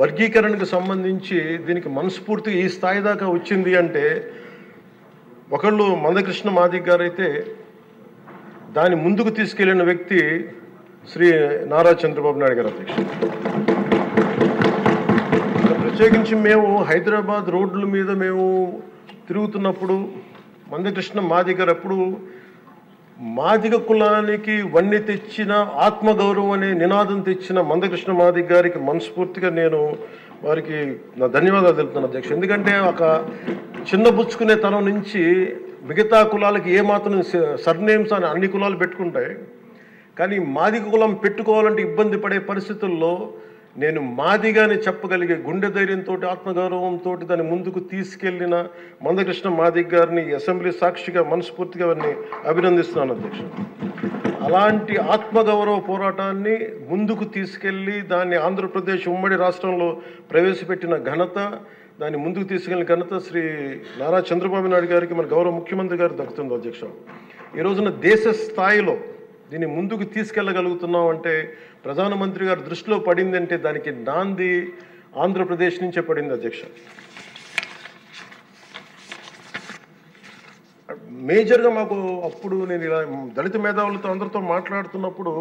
వర్గీకరణకు సంబంధించి దీనికి మనస్ఫూర్తిగా ఈ స్థాయి దాకా వచ్చింది అంటే ఒకళ్ళు మందకృష్ణ మాదిగ గారు అయితే దాన్ని ముందుకు తీసుకెళ్లిన వ్యక్తి శ్రీ నారా చంద్రబాబు నాయుడు గారు అధ్యక్షుడు. ప్రత్యేకించి మేము హైదరాబాద్ రోడ్ల మీద మేము తిరుగుతున్నప్పుడు మందకృష్ణ మాదిగ గారు అప్పుడు మాదిగ కులానికి వన్నె తెచ్చిన ఆత్మగౌరవం అనే నినాదం తెచ్చిన మందకృష్ణ మాదిగ గారికి మనస్ఫూర్తిగా నేను వారికి నా ధన్యవాదాలు తెలుపుతున్నాను అధ్యక్ష. ఎందుకంటే ఒక చిన్నబుచ్చుకునే తనం నుంచి మిగతా కులాలకి ఏమాత్రం సర్నేమ్స్ అని అన్ని కులాలు పెట్టుకుంటాయి, కానీ మాదిగ కులం పెట్టుకోవాలంటే ఇబ్బంది పడే పరిస్థితుల్లో నేను మాదిగాని చెప్పగలిగే గుండె ధైర్యంతో ఆత్మగౌరవంతో దాన్ని ముందుకు తీసుకెళ్లిన మందకృష్ణ మాదిగ గారిని అసెంబ్లీ సాక్షిగా మనస్ఫూర్తిగా వారిని అభినందిస్తున్నాను అధ్యక్ష. అలాంటి ఆత్మగౌరవ పోరాటాన్ని ముందుకు తీసుకెళ్లి దాన్ని ఆంధ్రప్రదేశ్ ఉమ్మడి రాష్ట్రంలో ప్రవేశపెట్టిన ఘనత, దాన్ని ముందుకు తీసుకెళ్లిన ఘనత శ్రీ నారా చంద్రబాబు నాయుడు గారికి మన గౌరవ ముఖ్యమంత్రి గారు దక్కుతుంది అధ్యక్ష. ఈ రోజున దేశ స్థాయిలో దీన్ని ముందుకు తీసుకెళ్ళగలుగుతున్నాం అంటే ప్రధానమంత్రి గారు దృష్టిలో పడిందంటే దానికి నాంది ఆంధ్రప్రదేశ్ నుంచే పడింది అధ్యక్ష. మేజర్గా మాకు అప్పుడు నేను ఇలా దళిత మేధావులతో అందరితో మాట్లాడుతున్నప్పుడు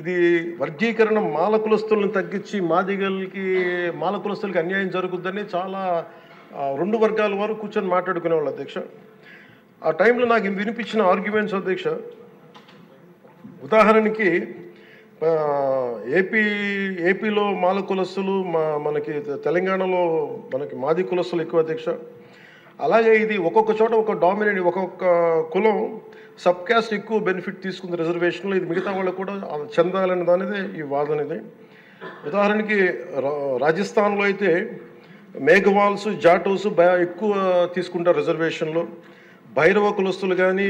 ఇది వర్గీకరణ మాల కులస్తులను తగ్గించి మాదిగలకి మాల కులస్తులకి అన్యాయం జరుగుద్దని చాలా రెండు వర్గాల వారు కూర్చొని మాట్లాడుకునేవాళ్ళు అధ్యక్ష. ఆ టైంలో నాకు వినిపించిన ఆర్గ్యుమెంట్స్ అధ్యక్ష, ఉదాహరణకి ఏపీలో మాల కులస్తులు మనకి తెలంగాణలో మనకి మాది కులస్తులు ఎక్కువ అధ్యక్ష. అలాగే ఇది ఒక్కొక్క చోట ఒక డామినేట్ ఒక్కొక్క కులం సబ్ క్యాస్ట్ ఎక్కువ బెనిఫిట్ తీసుకుంది రిజర్వేషన్లో, ఇది మిగతా వాళ్ళకు కూడా చెందాలనే దానిదే ఈ వాదనది. ఉదాహరణకి రాజస్థాన్లో అయితే మేఘవాల్స్ జాటోస్ ఎక్కువ తీసుకుంటారు రిజర్వేషన్లో, భైరవ కులస్తులు కానీ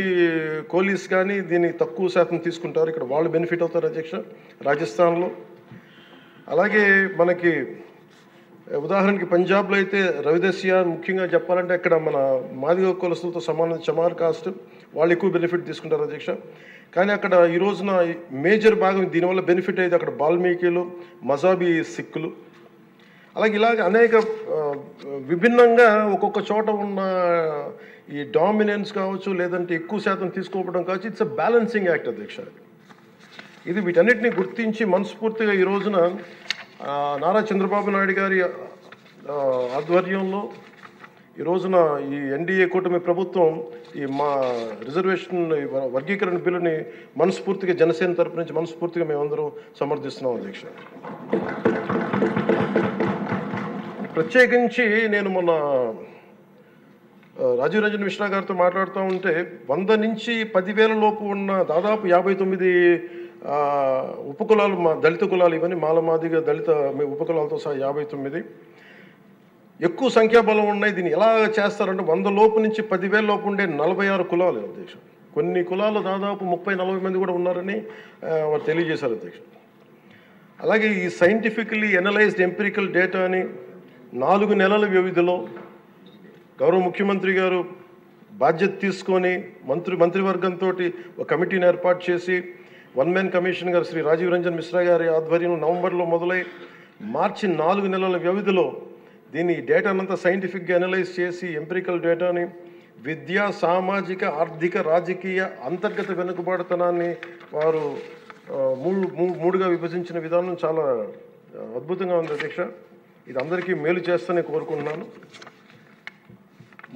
కోలీస్ కానీ దీన్ని తక్కువ శాతం తీసుకుంటారు, ఇక్కడ వాళ్ళు బెనిఫిట్ అవుతారు అధ్యక్ష రాజస్థాన్లో. అలాగే మనకి ఉదాహరణకి పంజాబ్లో అయితే రవిదస్య ముఖ్యంగా చెప్పాలంటే అక్కడ మన మాదిగ కులస్తులతో సమానం చమార్ కాస్ట్ వాళ్ళు ఎక్కువ బెనిఫిట్ తీసుకుంటారు అధ్యక్ష. కానీ అక్కడ ఈ రోజున మేజర్ భాగం దీనివల్ల బెనిఫిట్ అయితే అక్కడ బాల్మీకిలు, మజాబీ సిక్కులు, అలాగే ఇలాగ అనేక విభిన్నంగా ఒక్కొక్క చోట ఉన్న ఈ డామినెన్స్ కావచ్చు లేదంటే ఎక్కువ శాతం తీసుకోవడం కావచ్చు, ఇట్స్ అ బ్యాలెన్సింగ్ యాక్ట్ అధ్యక్ష. ఇది వీటన్నిటిని గుర్తించి మనస్ఫూర్తిగా ఈ రోజున నారా చంద్రబాబు నాయుడు గారి ఆధ్వర్యంలో ఈ రోజున ఈ ఎన్డీఏ కూటమి ప్రభుత్వం ఈ మా రిజర్వేషన్ వర్గీకరణ బిల్లుని మనస్ఫూర్తిగా జనసేన తరపు నుంచి మనస్ఫూర్తిగా మేమందరం సమర్థిస్తున్నాం అధ్యక్ష. ప్రత్యేకించి నేను మొన్న రాజీవ్ రంజన్ మిశ్రా గారితో మాట్లాడుతూ ఉంటే 100 నుంచి 10,000 లోపు ఉన్న దాదాపు 59 ఉపకులాలు, మా దళిత కులాలు ఇవన్నీ మాలమాదిగా దళిత ఉపకులాలతో సహా 59 ఎక్కువ సంఖ్యాబలం ఉన్నాయి. దీన్ని ఎలా చేస్తారంటే 100 లోపు నుంచి 10,000 లోపు ఉండే 46 కులాలు అధ్యక్ష. కొన్ని కులాలు దాదాపు 30-40 మంది కూడా ఉన్నారని వారు తెలియజేశారు అధ్యక్ష. అలాగే ఈ సైంటిఫికలీ ఎనలైజ్డ్ ఎంపిరికల్ డేటాని 4 నెలల వ్యవధిలో గౌరవ ముఖ్యమంత్రి గారు బాధ్యత తీసుకొని మంత్రివర్గంతో ఒక కమిటీని ఏర్పాటు చేసి వన్ మ్యాన్ కమిషన్ గారు శ్రీ రాజీవ్ రంజన్ మిశ్రా గారి ఆధ్వర్యంలో నవంబర్లో మొదలై మార్చి 4 నెలల వ్యవధిలో దీన్ని డేటానంతా సైంటిఫిక్గా అనలైజ్ చేసి ఎంపిరికల్ డేటాని విద్యా, సామాజిక, ఆర్థిక, రాజకీయ అంతర్గత వెనుకబాటుతనాన్ని వారు మూడుగా విభజించిన విధానం చాలా అద్భుతంగా ఉంది అధ్యక్ష. ఇది అందరికీ మేలు చేస్తూనే కోరుకుంటున్నాను.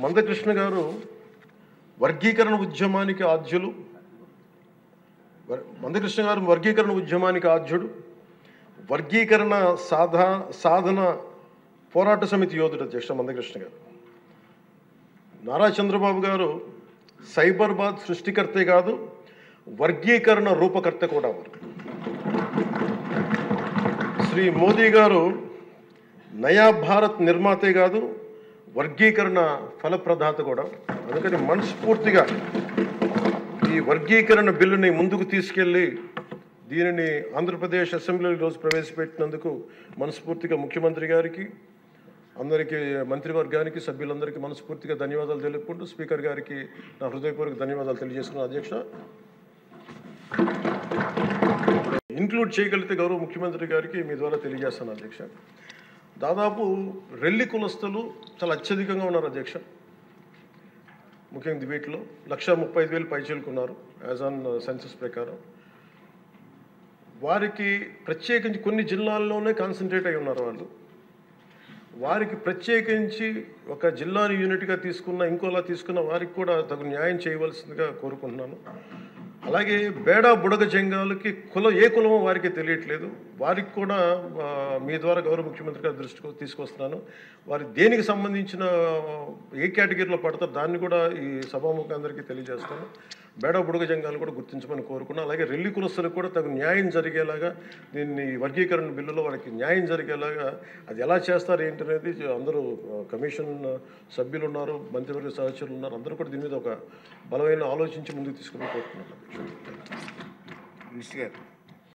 మందకృష్ణ గారు వర్గీకరణ ఉద్యమానికి ఆద్యులు, మందకృష్ణ గారు వర్గీకరణ ఉద్యమానికి ఆద్యుడు, వర్గీకరణ సాధన పోరాట సమితి యోధుడు అధ్యక్ష మందకృష్ణ గారు. నారా చంద్రబాబు గారు సైబరాబాద్ సృష్టికర్తే కాదు, వర్గీకరణ రూపకర్త కూడా. శ్రీ మోదీ గారు నయా భారత్ నిర్మాతే కాదు, వర్గీకరణ ఫలప్రదాత కూడా. అందుకని మనస్ఫూర్తిగా ఈ వర్గీకరణ బిల్లుని ముందుకు తీసుకెళ్ళి దీనిని ఆంధ్రప్రదేశ్ అసెంబ్లీలో ఈరోజు ప్రవేశపెట్టినందుకు మనస్ఫూర్తిగా ముఖ్యమంత్రి గారికి, అందరికీ మంత్రివర్గానికి, సభ్యులందరికీ మనస్ఫూర్తిగా ధన్యవాదాలు తెలుపుకుంటూ స్పీకర్ గారికి నా హృదయపూర్వక ధన్యవాదాలు తెలియజేస్తున్నాను అధ్యక్ష. ఇంక్లూడ్ చేయగలిగితే గౌరవ ముఖ్యమంత్రి గారికి మీ ద్వారా తెలియజేస్తాను అధ్యక్ష. దాదాపు రెల్లి కులస్తులు చాలా అత్యధికంగా ఉన్నారు అధ్యక్ష. ముఖ్యంగా వీటిలో 1,35,000 పైచీలుకున్నారు యాజ్ ఆన్ సెన్సస్ ప్రకారం. వారికి ప్రత్యేకించి కొన్ని జిల్లాల్లోనే కాన్సన్ట్రేట్ అయి ఉన్నారు వాళ్ళు. వారికి ప్రత్యేకించి ఒక జిల్లాని యూనిట్గా తీసుకున్న ఇంకోలా తీసుకున్న వారికి కూడా తగు న్యాయం చేయవలసిందిగా కోరుకుంటున్నాను. అలాగే బేడా బుడగ జంగాలకి ఏ కులమో వారికి తెలియట్లేదు. వారికి కూడా మీ ద్వారా గౌరవ ముఖ్యమంత్రి గారి దృష్టికి తీసుకొస్తున్నాను. వారి దేనికి సంబంధించిన ఏ కేటగిరీలో పడతారో దాన్ని కూడా ఈ సభాముఖంగా అందరికీ తెలియజేస్తాను. బేడా బుడగ జంగాలు కూడా గుర్తించమని కోరుకున్నాను. అలాగే రెల్లి కులస్తులకు కూడా తగు న్యాయం జరిగేలాగా దీన్ని వర్గీకరణ బిల్లులో వాళ్ళకి న్యాయం జరిగేలాగా అది ఎలా చేస్తారు ఏంటి అనేది అందరూ కమిషన్ సభ్యులు ఉన్నారు, మంత్రివర్గ సహచరులు ఉన్నారు, అందరూ కూడా దీని మీద ఒక బలమైన ఆలోచించి ముందుకు తీసుకుని కోరుకున్నాను. మినిస్టర్ గారు.